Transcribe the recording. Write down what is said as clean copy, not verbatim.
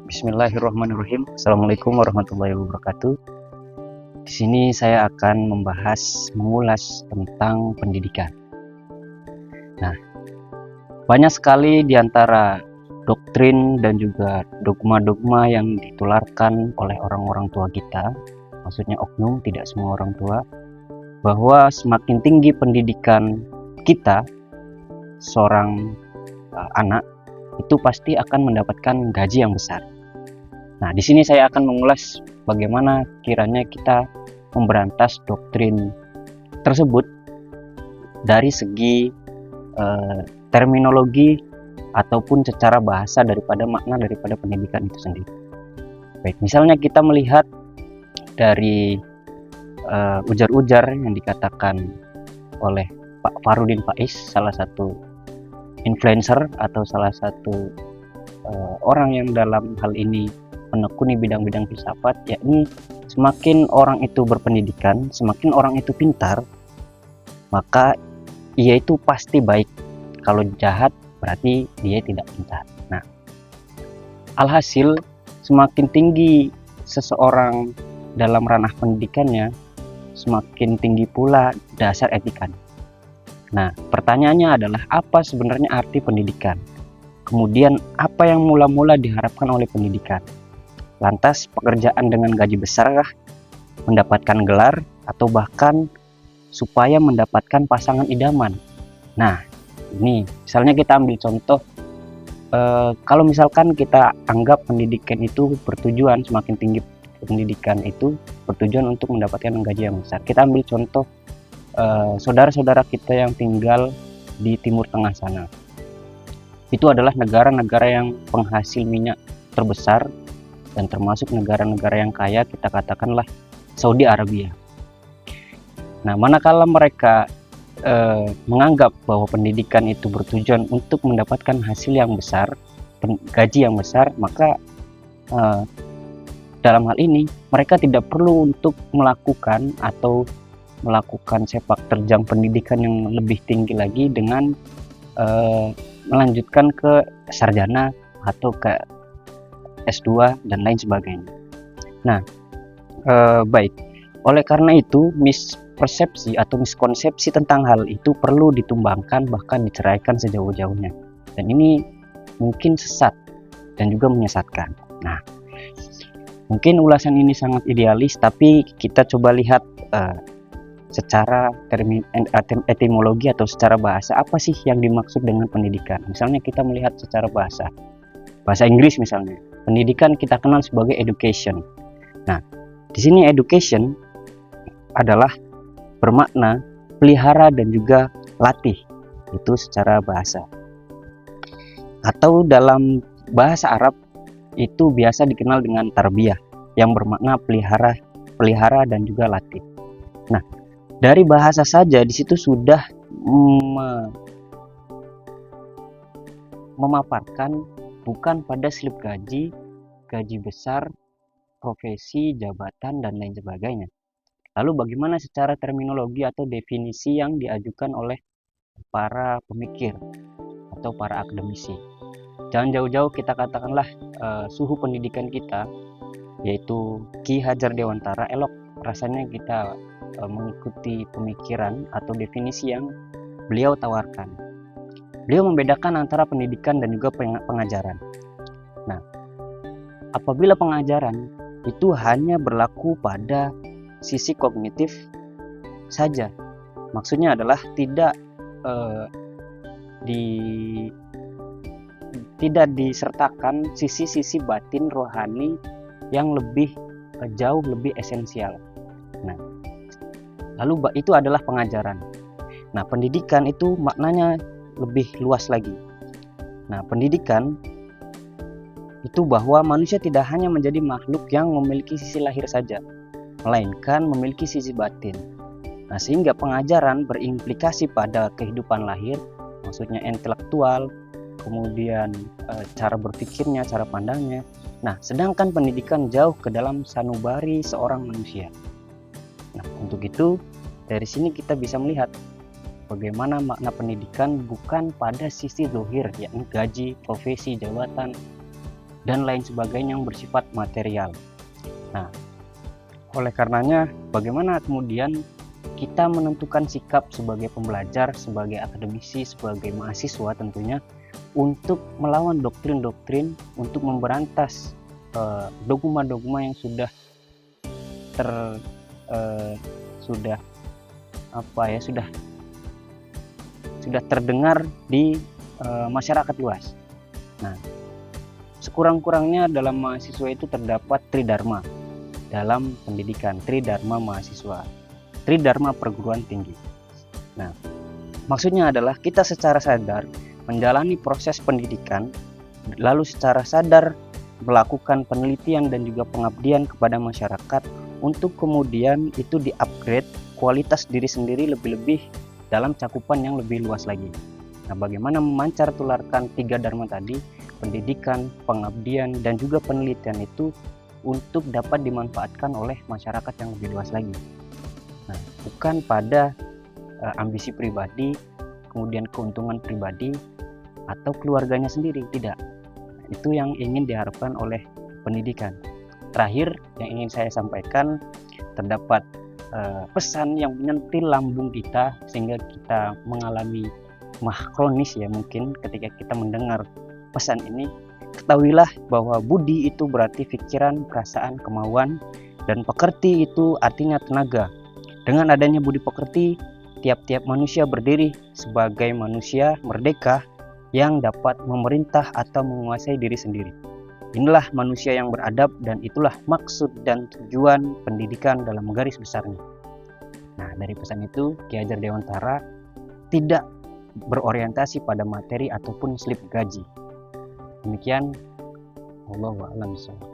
Bismillahirrahmanirrahim. Assalamualaikum warahmatullahi wabarakatuh. Di sini saya akan mengulas tentang pendidikan. Nah, banyak sekali di antara doktrin dan juga dogma-dogma yang ditularkan oleh orang-orang tua kita, maksudnya oknum, tidak semua orang tua, bahwa semakin tinggi pendidikan kita, seorang anak itu pasti akan mendapatkan gaji yang besar. Nah, di sini saya akan mengulas bagaimana kiranya kita memberantas doktrin tersebut dari segi terminologi ataupun secara bahasa daripada makna daripada pendidikan itu sendiri. Baik, misalnya kita melihat dari ujar-ujar yang dikatakan oleh Pak Farudin Faiz, salah satu influencer atau salah satu orang yang dalam hal ini menekuni bidang-bidang filsafat, yakni semakin orang itu berpendidikan, semakin orang itu pintar, maka ia itu pasti baik. Kalau jahat berarti dia tidak pintar. Nah, alhasil semakin tinggi seseorang dalam ranah pendidikannya, semakin tinggi pula dasar etikanya. Nah, pertanyaannya adalah apa sebenarnya arti pendidikan? Kemudian apa yang mula-mula diharapkan oleh pendidikan? Lantas pekerjaan dengan gaji besarkah, mendapatkan gelar, atau bahkan supaya mendapatkan pasangan idaman? Nah, ini misalnya kita ambil contoh, kalau misalkan kita anggap pendidikan itu bertujuan, semakin tinggi pendidikan itu bertujuan untuk mendapatkan gaji yang besar. Kita ambil contoh saudara-saudara kita yang tinggal di Timur Tengah sana. Itu adalah negara-negara yang penghasil minyak terbesar dan termasuk negara-negara yang kaya, kita katakanlah Saudi Arabia. Nah, manakala mereka menganggap bahwa pendidikan itu bertujuan untuk mendapatkan hasil yang besar, gaji yang besar, maka dalam hal ini mereka tidak perlu untuk melakukan sepak terjang pendidikan yang lebih tinggi lagi dengan melanjutkan ke sarjana atau ke S2 dan lain sebagainya. Nah, baik. Oleh karena itu, mispersepsi atau miskonsepsi tentang hal itu perlu ditumbangkan, bahkan diceraikan sejauh-jauhnya. Dan ini mungkin sesat dan juga menyesatkan. Nah, mungkin ulasan ini sangat idealis, tapi kita coba lihat secara etimologi atau secara bahasa, apa sih yang dimaksud dengan pendidikan. Misalnya kita melihat secara bahasa Inggris misalnya, pendidikan kita kenal sebagai education. Nah, di sini education adalah bermakna pelihara dan juga latih, itu secara bahasa. Atau dalam bahasa Arab itu biasa dikenal dengan tarbiyah, yang bermakna pelihara dan juga latih. Nah, dari bahasa saja di situ sudah memaparkan bukan pada slip gaji besar, profesi, jabatan, dan lain sebagainya. Lalu bagaimana secara terminologi atau definisi yang diajukan oleh para pemikir atau para akademisi? Jangan jauh-jauh, kita katakanlah suhu pendidikan kita, yaitu Ki Hajar Dewantara, elok rasanya kita mengikuti pemikiran atau definisi yang beliau tawarkan. Beliau membedakan antara pendidikan dan juga pengajaran. Nah, apabila pengajaran itu hanya berlaku pada sisi kognitif saja, maksudnya adalah tidak disertakan sisi-sisi batin rohani yang jauh lebih esensial. Nah, lalu itu adalah pengajaran. Nah, pendidikan itu maknanya lebih luas lagi. Nah, pendidikan itu bahwa manusia tidak hanya menjadi makhluk yang memiliki sisi lahir saja, melainkan memiliki sisi batin. Nah, sehingga pengajaran berimplikasi pada kehidupan lahir, maksudnya intelektual, kemudian cara berpikirnya, cara pandangnya. Nah, sedangkan pendidikan jauh ke dalam sanubari seorang manusia. Nah, untuk itu dari sini kita bisa melihat bagaimana makna pendidikan bukan pada sisi zahir, yakni gaji, profesi, jabatan, dan lain sebagainya yang bersifat material. Nah, oleh karenanya bagaimana kemudian kita menentukan sikap sebagai pembelajar, sebagai akademisi, sebagai mahasiswa tentunya untuk melawan doktrin-doktrin, untuk memberantas dogma-dogma yang sudah sudah terdengar di masyarakat luas. Nah, sekurang-kurangnya dalam mahasiswa itu terdapat tridharma dalam pendidikan, tridharma mahasiswa, tridharma perguruan tinggi. Nah, maksudnya adalah kita secara sadar menjalani proses pendidikan, lalu secara sadar melakukan penelitian dan juga pengabdian kepada masyarakat untuk kemudian itu di-upgrade kualitas diri sendiri lebih-lebih dalam cakupan yang lebih luas lagi. Nah, bagaimana memancar tularkan 3 dharma tadi, pendidikan, pengabdian, dan juga penelitian itu untuk dapat dimanfaatkan oleh masyarakat yang lebih luas lagi. Nah, bukan pada ambisi pribadi, kemudian keuntungan pribadi atau keluarganya sendiri, tidak. Itu yang ingin diharapkan oleh pendidikan. Terakhir yang ingin saya sampaikan, terdapat pesan yang menyentil lambung kita sehingga kita mengalami kronis ya mungkin ketika kita mendengar pesan ini. Ketahuilah bahwa budi itu berarti pikiran, perasaan, kemauan, dan pekerti itu artinya tenaga. Dengan adanya budi pekerti, tiap-tiap manusia berdiri sebagai manusia merdeka yang dapat memerintah atau menguasai diri sendiri. Inilah manusia yang beradab dan itulah maksud dan tujuan pendidikan dalam garis besarnya. Nah, dari pesan itu Ki Hajar Dewantara tidak berorientasi pada materi ataupun slip gaji. Demikian, Wallahu a'lam bishawab.